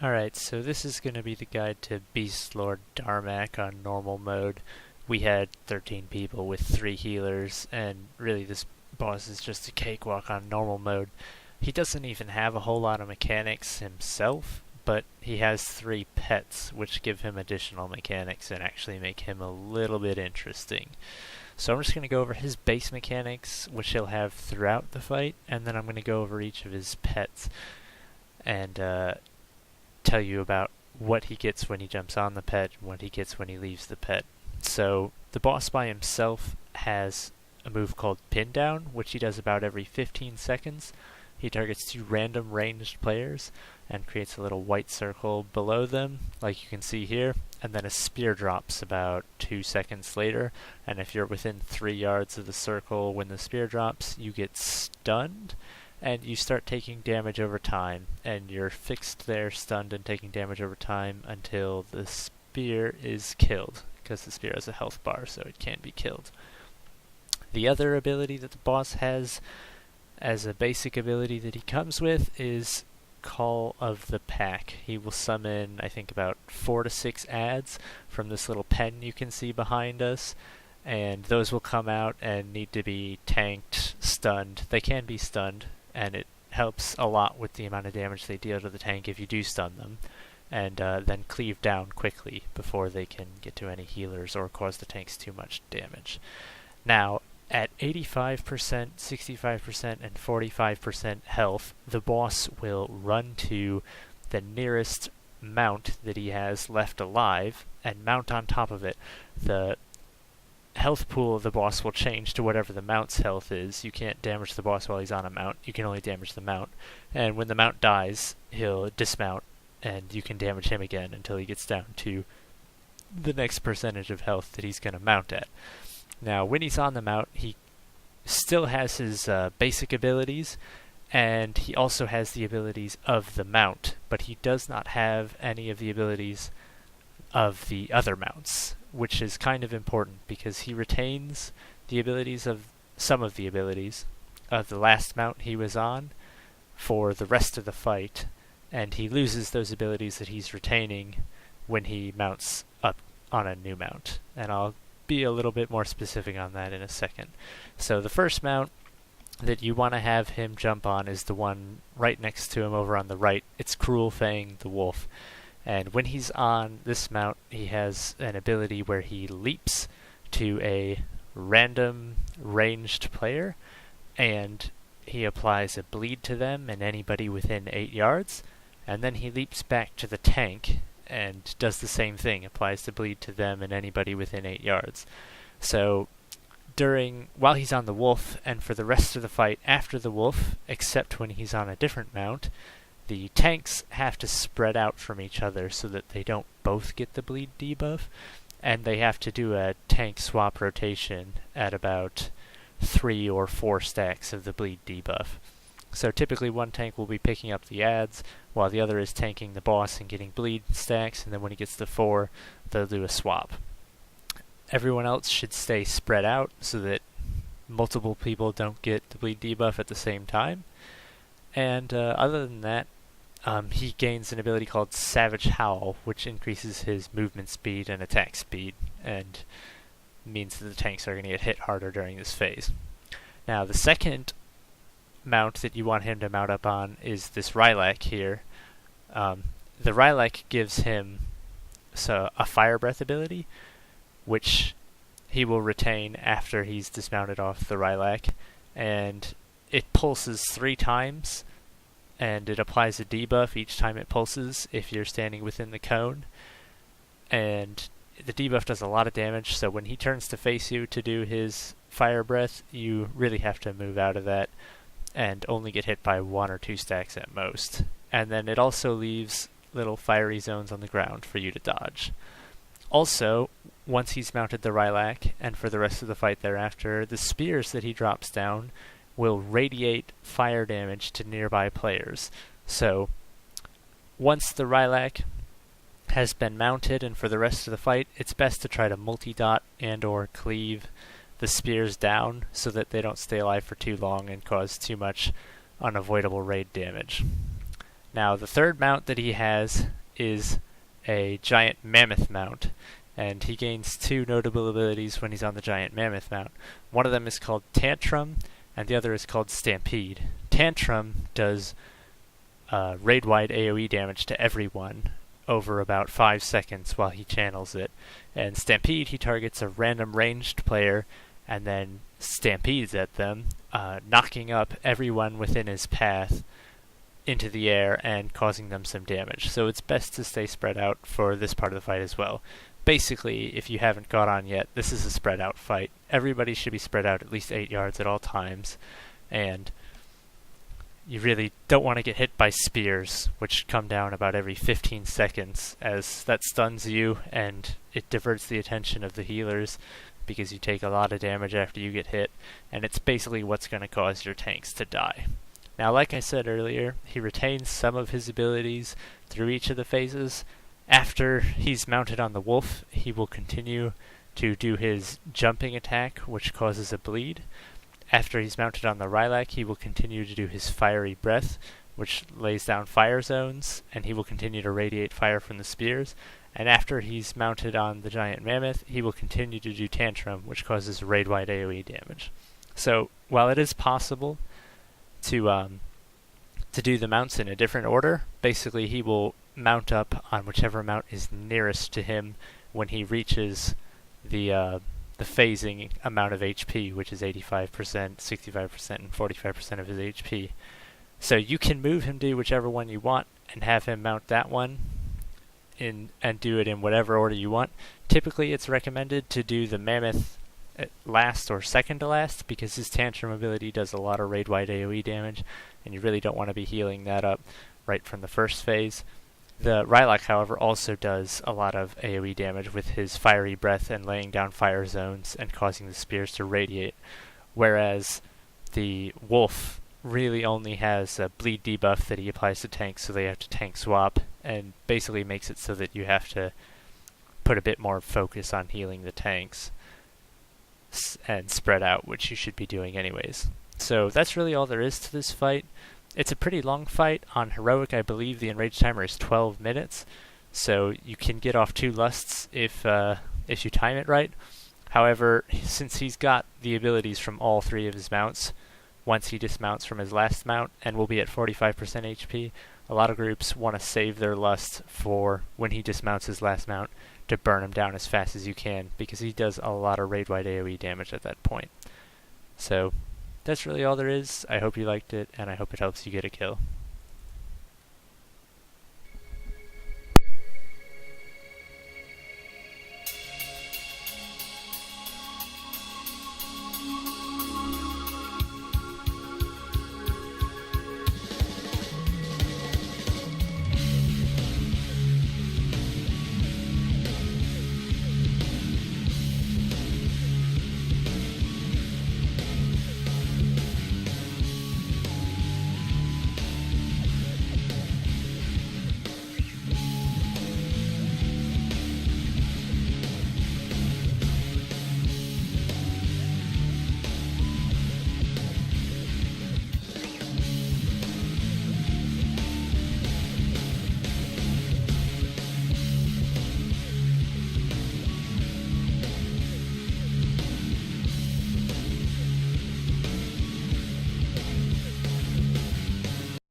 Alright, so this is going to be the guide to Beastlord Darmac on normal mode. We had 13 people with 3 healers, and really this boss is just a cakewalk on normal mode. He doesn't even have a whole lot of mechanics himself, but he has 3 pets, which give him additional mechanics and actually make him a little bit interesting. So I'm just going to go over his base mechanics, which he'll have throughout the fight, and then I'm going to go over each of his pets and tell you about what he gets when he jumps on the pet and what he gets when he leaves the pet. So the boss by himself has a move called Pin Down, which he does about every 15 seconds. He targets 2 random ranged players and creates a little white circle below them, like you can see here, and then a spear drops about 2 seconds later, and if you're within 3 yards of the circle when the spear drops, you get stunned, and you start taking damage over time, and you're fixed there, stunned and taking damage over time until the spear is killed, because the spear has a health bar, so it can't be killed. The other ability that the boss has as a basic ability that he comes with is Call of the Pack. He will summon, I think, about 4 to 6 adds from this little pen you can see behind us, and those will come out and need to be tanked, stunned. They can be stunned, and it helps a lot with the amount of damage they deal to the tank if you do stun them, and then cleave down quickly before they can get to any healers or cause the tanks too much damage. Now, at 85%, 65%, and 45% health, the boss will run to the nearest mount that he has left alive and mount on top of it. The health pool of the boss will change to whatever the mount's health is. You can't damage the boss while he's on a mount. You can only damage the mount. And when the mount dies, he'll dismount, and you can damage him again until he gets down to the next percentage of health that he's going to mount at. Now, when he's on the mount, he still has his basic abilities, and he also has the abilities of the mount, but he does not have any of the abilities of the other mounts, which is kind of important because he retains the abilities of some of the abilities of the last mount he was on for the rest of the fight, and he loses those abilities that he's retaining when he mounts up on a new mount. And I'll be a little bit more specific on that in a second. So the first mount that you want to have him jump on is the one right next to him over on the right. It's Cruel Fang the Wolf. And when he's on this mount, he has an ability where he leaps to a random ranged player, and he applies a bleed to them and anybody within 8 yards, and then he leaps back to the tank and does the same thing, applies the bleed to them and anybody within 8 yards. So while he's on the wolf, and for the rest of the fight after the wolf, except when he's on a different mount, the tanks have to spread out from each other so that they don't both get the bleed debuff, and they have to do a tank swap rotation at about 3 or 4 stacks of the bleed debuff. So typically one tank will be picking up the adds, while the other is tanking the boss and getting bleed stacks, and then when he gets to 4, they'll do a swap. Everyone else should stay spread out so that multiple people don't get the bleed debuff at the same time. And other than that, he gains an ability called Savage Howl, which increases his movement speed and attack speed, and means that the tanks are going to get hit harder during this phase. Now, the second mount that you want him to mount up on is this Rylak here. The Rylak gives him a Fire Breath ability, which he will retain after he's dismounted off the Rylak, and it pulses 3 times, and it applies a debuff each time it pulses if you're standing within the cone, and the debuff does a lot of damage, so when he turns to face you to do his Fire Breath, you really have to move out of that and only get hit by 1 or 2 stacks at most. And then it also leaves little fiery zones on the ground for you to dodge. Also, once he's mounted the Rylak, and for the rest of the fight thereafter, the spears that he drops down will radiate fire damage to nearby players. So, once the Rylak has been mounted, and for the rest of the fight, it's best to try to multi-dot and or cleave the spears down so that they don't stay alive for too long and cause too much unavoidable raid damage. Now, the third mount that he has is a giant mammoth mount, and he gains two notable abilities when he's on the giant mammoth mount. One of them is called Tantrum, and the other is called Stampede. Tantrum does raid-wide AoE damage to everyone over about 5 seconds while he channels it. And Stampede, he targets a random ranged player and then stampedes at them, knocking up everyone within his path into the air and causing them some damage. So it's best to stay spread out for this part of the fight as well. Basically, if you haven't got on yet, this is a spread out fight. Everybody should be spread out at least 8 yards at all times, and you really don't want to get hit by spears, which come down about every 15 seconds, as that stuns you and it diverts the attention of the healers because you take a lot of damage after you get hit, and it's basically what's going to cause your tanks to die. Now, like I said earlier, he retains some of his abilities through each of the phases. After he's mounted on the wolf, he will continue to do his jumping attack, which causes a bleed. After he's mounted on the Rylak, he will continue to do his fiery breath, which lays down fire zones, and he will continue to radiate fire from the spears. And after he's mounted on the giant mammoth, he will continue to do Tantrum, which causes raid-wide AoE damage. So, while it is possible to do the mounts in a different order, basically he will mount up on whichever mount is nearest to him when he reaches the phasing amount of HP, which is 85%, 65%, and 45% of his HP. So you can move him to whichever one you want and have him mount that one and do it in whatever order you want. Typically it's recommended to do the mammoth last or second to last because his Tantrum ability does a lot of raid-wide AoE damage, and you really don't want to be healing that up right from the first phase. The Rylak, however, also does a lot of AoE damage with his fiery breath and laying down fire zones and causing the spears to radiate, whereas the Wolf really only has a bleed debuff that he applies to tanks, so they have to tank swap, and basically makes it so that you have to put a bit more focus on healing the tanks and spread out, which you should be doing anyways. So that's really all there is to this fight. It's a pretty long fight. On Heroic, I believe the enrage timer is 12 minutes, so you can get off 2 lusts if you time it right. However, since he's got the abilities from all 3 of his mounts, once he dismounts from his last mount and will be at 45% HP, a lot of groups want to save their lust for when he dismounts his last mount to burn him down as fast as you can, because he does a lot of raid-wide AoE damage at that point. So that's really all there is. I hope you liked it, and I hope it helps you get a kill.